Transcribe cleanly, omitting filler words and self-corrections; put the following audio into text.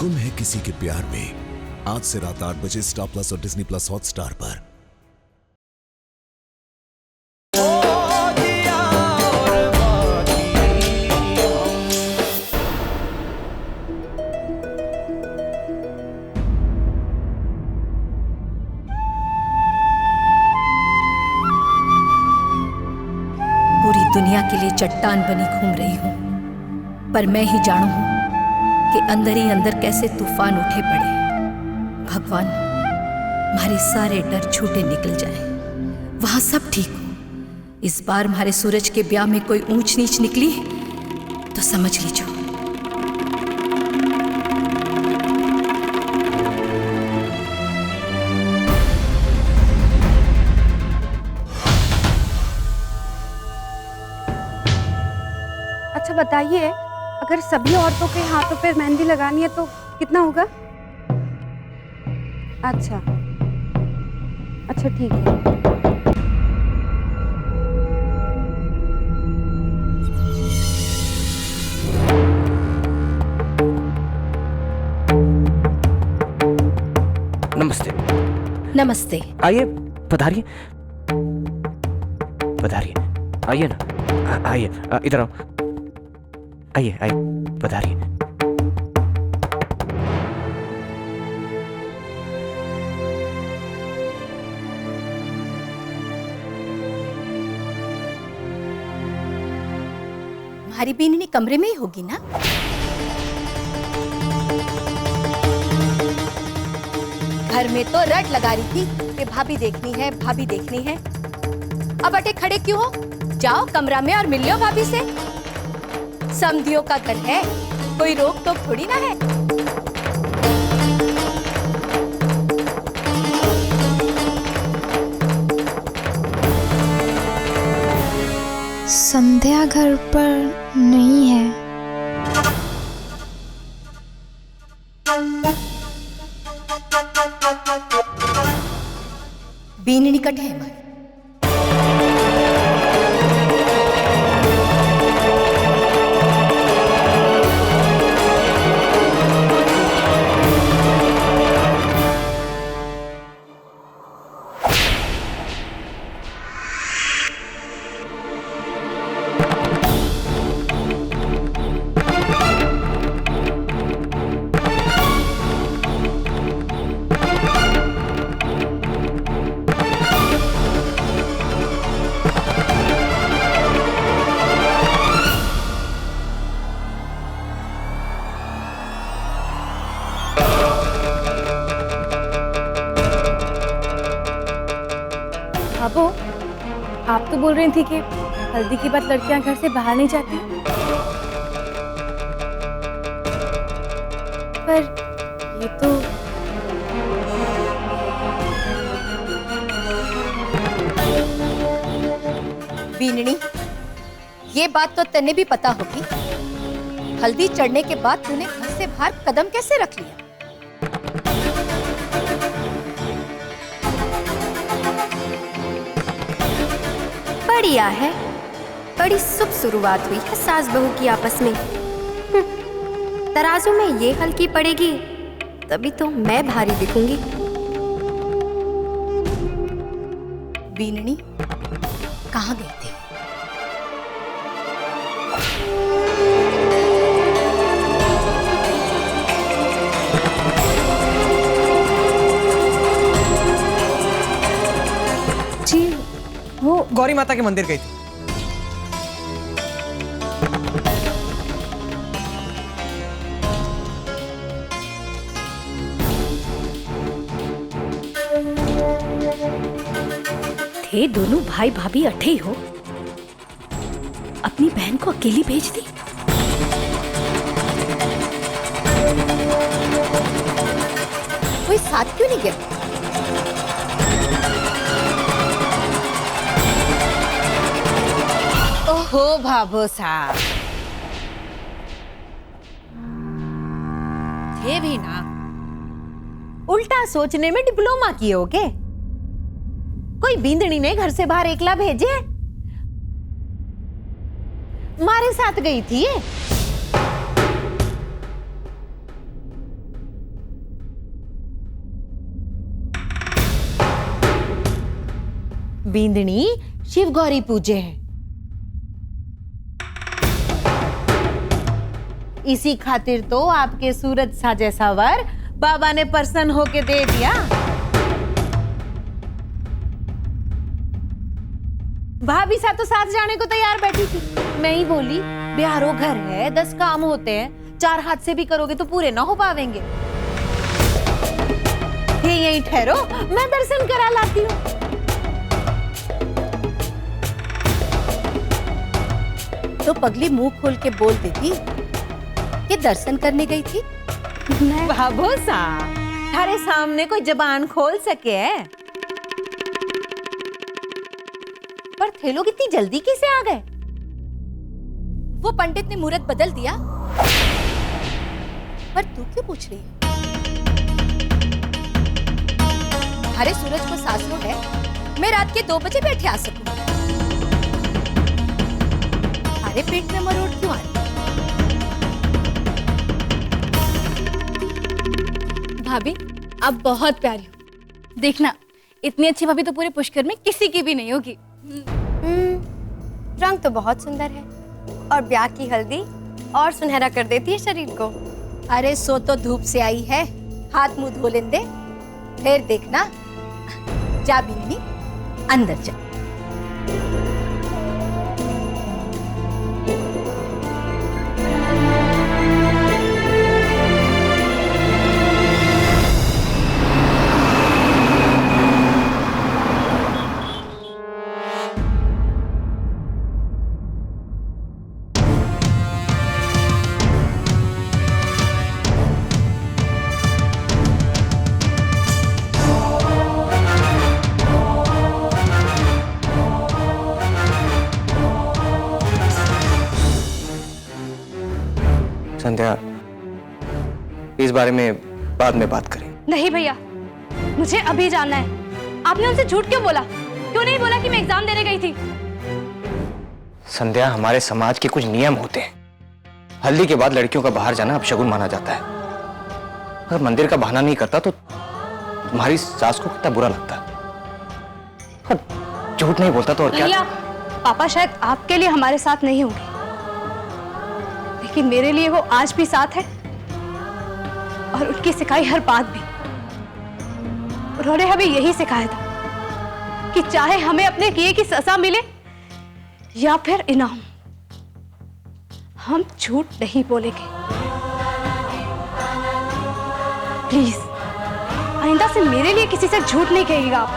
गुम है किसी के प्यार में, आज से रात 8 बजे स्टार प्लस और डिज्नी प्लस हॉटस्टार पर। पूरी दुनिया के लिए चट्टान बनी घूम रही हूं, पर मैं ही जानू हूं कि अंदर ही अंदर कैसे तूफान उठे पड़े। भगवान, हमारे सारे डर झूठे निकल जाए, वहां सब ठीक हो। इस बार हमारे सूरज के ब्याह में कोई ऊंच नीच निकली तो समझ लीजिए। अच्छा बताइए, अगर सभी औरतों के हाथों पे मेहंदी लगानी है तो कितना होगा? अच्छा अच्छा ठीक है। नमस्ते। नमस्ते। आइए, पधारिए पधारिए, आइए ना, आइए, इधर आओ, आइए आइए, पधारिए। हमारी बीनी कमरे में ही होगी ना? घर में तो रट लगा रही थी कि भाभी देखनी है, भाभी देखनी है। अब अटे खड़े क्यों हो? जाओ कमरा में और मिल लो भाभी से। समधियों का घर है, कोई रोक टोक थोड़ी ना है। संध्या घर पर नहीं है। बीनी निकट है हमारी। बाबू, आप तो बोल रही थी कि हल्दी के बाद लड़कियां घर से बाहर नहीं जाती, पर ये तो बीननी, ये बात तो तन्ने भी पता होगी। हल्दी चढ़ने के बाद तूने घर से बाहर कदम कैसे रख लिया? बढ़िया है, बड़ी शुभ शुरुआत हुई है सास बहू की आपस में। तराजू में ये हल्की पड़ेगी तभी तो मैं भारी दिखूंगी। बीननी कहाँ गई थी? जी वो गौरी माता के मंदिर गई थी। थे दोनों भाई भाभी अठे ही हो, अपनी बहन को अकेली भेज दी। कोई साथ क्यों नहीं गया? ओहो भाभो साहब, थे भी ना, उल्टा सोचने में डिप्लोमा किए हो के? कोई बींदनी ने घर से बाहर एकला भेजे? मारे साथ गई थी ये? बींदनी शिव गौरी पूजे हैं। इसी खातिर तो आपके सूरज सा जैसा वर बाबा ने प्रसन्न होके दे दिया। भाभी सा तो साथ जाने को तैयार बैठी थी। मैं ही बोली बिहारो घर है, 10 काम होते हैं, 4 हाथ से भी करोगे तो पूरे ना हो पावेंगे। ये यहीं ठहरो, मैं दर्शन करा लाती हूँ। तो पगली मुंह खोल के बोल देती कि दर्शन करने गई थी। बाबू सा, थारे सामने कोई जबान खोल सके है? पर थे लोग इतनी जल्दी कैसे आ गए? वो पंडित ने मुहूर्त बदल दिया। पर तू क्यों पूछ रही है? अरे सूरज को सासू है, मैं रात के 2 बजे बैठे आ सकूं। अरे पेट में मरोड़ क्यों आ रही? भाभी आप बहुत प्यारी हो। देखना इतनी अच्छी भाभी तो पूरे पुष्कर में किसी की भी नहीं होगी। रंग तो बहुत सुंदर है और ब्याह की हल्दी और सुनहरा कर देती है शरीर को। अरे सो तो धूप से आई है, हाथ मुंह धो लेंदे, फिर देखना। जा बिन्नी, अंदर जा। संध्या, इस बारे में बाद में बात करें। नहीं भैया, मुझे अभी जाना है। आपने उनसे झूठ क्यों बोला? क्यों नहीं बोला कि मैं एग्जाम देने गई थी? संध्या, हमारे समाज के कुछ नियम होते हैं। हल्दी के बाद लड़कियों का बाहर जाना अपशगुन माना जाता है। अगर मंदिर का बहाना नहीं करता तो तुम्हारी सास को कितना बुरा लगता। और झूठ नहीं बोलता तो और क्या? भैया, पापा शायद आपके लिए हमारे साथ नहीं होंगे, लेकिन मेरे लिए वो आज भी साथ है और उनकी सिखाई हर बात भी। उन्होंने हमें यही सिखाया था कि चाहे हमें अपने किए की सजा मिले या फिर इनाम, हम झूठ नहीं बोलेंगे। प्लीज आइंदा से मेरे लिए किसी से झूठ नहीं कहिएगा आप।